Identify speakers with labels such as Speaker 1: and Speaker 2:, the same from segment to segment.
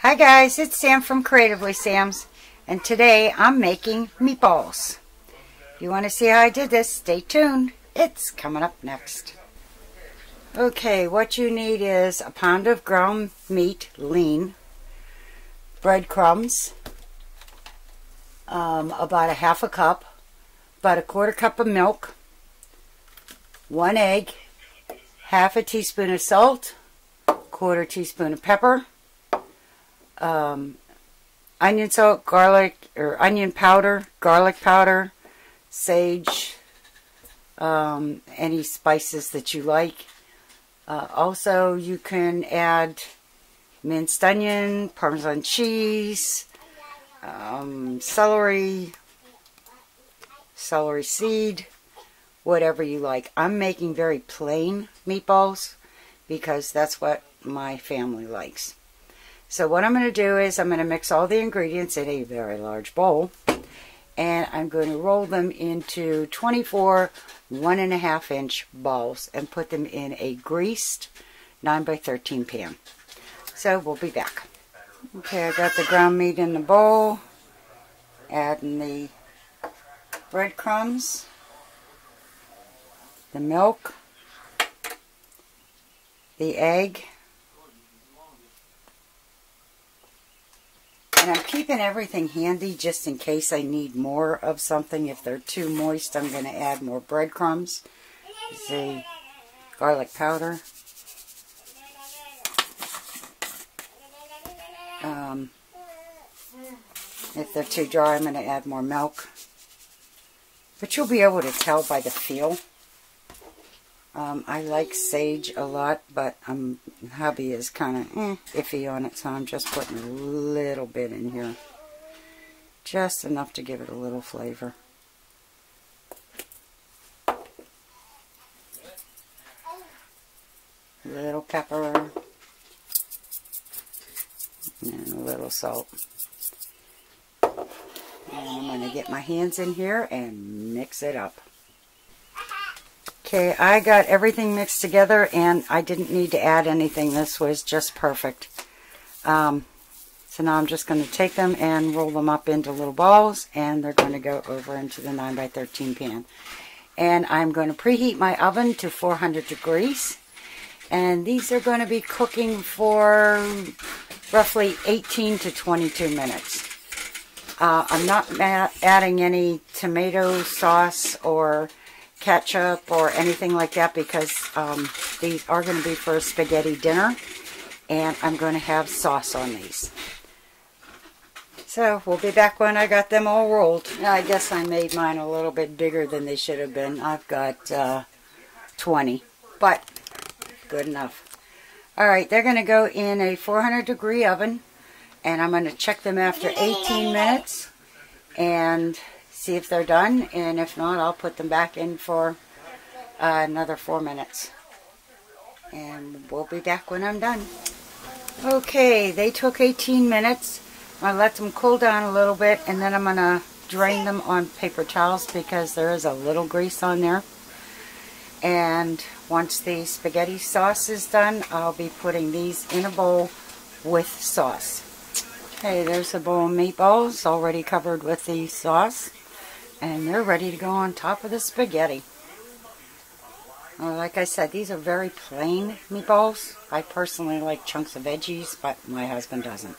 Speaker 1: Hi guys, it's Sam from Creatively Sam's, and today I'm making meatballs. If you want to see how I did this, stay tuned. It's coming up next. Okay, what you need is a pound of ground meat, lean, breadcrumbs, about a half a cup, about a quarter cup of milk, 1 egg, half a teaspoon of salt, quarter teaspoon of pepper, onion salt, garlic, or onion powder, garlic powder, sage, any spices that you like. Also, you can add minced onion, Parmesan cheese, celery seed, whatever you like. I'm making very plain meatballs because that's what my family likes. So what I'm going to do is I'm going to mix all the ingredients in a very large bowl, and I'm going to roll them into 24 1.5 inch balls and put them in a greased 9x13 pan. So we'll be back. Okay, I got the ground meat in the bowl, adding the breadcrumbs, the milk, the egg, and I'm keeping everything handy just in case I need more of something. If they're too moist, I'm going to add more breadcrumbs. The garlic powder. If they're too dry, I'm going to add more milk. But you'll be able to tell by the feel. I like sage a lot, but hubby is kind of iffy on it, so I'm just putting a little bit in here. Just enough to give it a little flavor. A little pepper. And a little salt. And I'm going to get my hands in here and mix it up. Okay, I got everything mixed together and I didn't need to add anything. This was just perfect. So now I'm just going to take them and roll them up into little balls, and they're going to go over into the 9x13 pan. And I'm going to preheat my oven to 400 degrees. And these are going to be cooking for roughly 18 to 22 minutes. I'm not adding any tomato sauce or ketchup or anything like that because these are going to be for a spaghetti dinner, and I'm going to have sauce on these. So we'll be back when I got them all rolled. I guess I made mine a little bit bigger than they should have been. I've got 20, but good enough. Alright, they're going to go in a 400 degree oven, and I'm going to check them after 18 minutes and see if they're done, and if not, I'll put them back in for another 4 minutes. And we'll be back when I'm done. Okay, they took 18 minutes. I'm going to let them cool down a little bit, and then I'm going to drain them on paper towels because there is a little grease on there. And once the spaghetti sauce is done, I'll be putting these in a bowl with sauce. Okay, there's a bowl of meatballs already covered with the sauce. And they're ready to go on top of the spaghetti. Like I said, these are very plain meatballs. I personally like chunks of veggies, but my husband doesn't.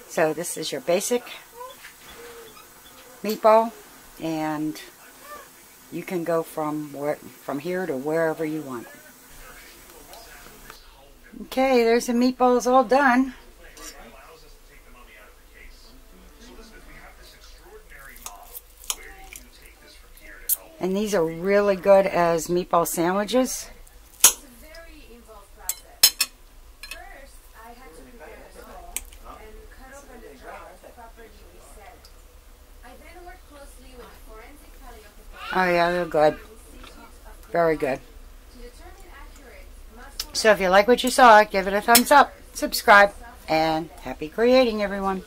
Speaker 1: So this is your basic meatball, and you can go from here to wherever you want. Okay, there's the meatballs all done. And these are really good as meatball sandwiches.
Speaker 2: It's a very involved process. First, I had to prepare the dough and cut open the jar to properly reset. I then worked closely with a forensic paleopathology.
Speaker 1: Oh yeah, they're good. Very good. So if you like what you saw, give it a thumbs up, subscribe, and happy creating, everyone.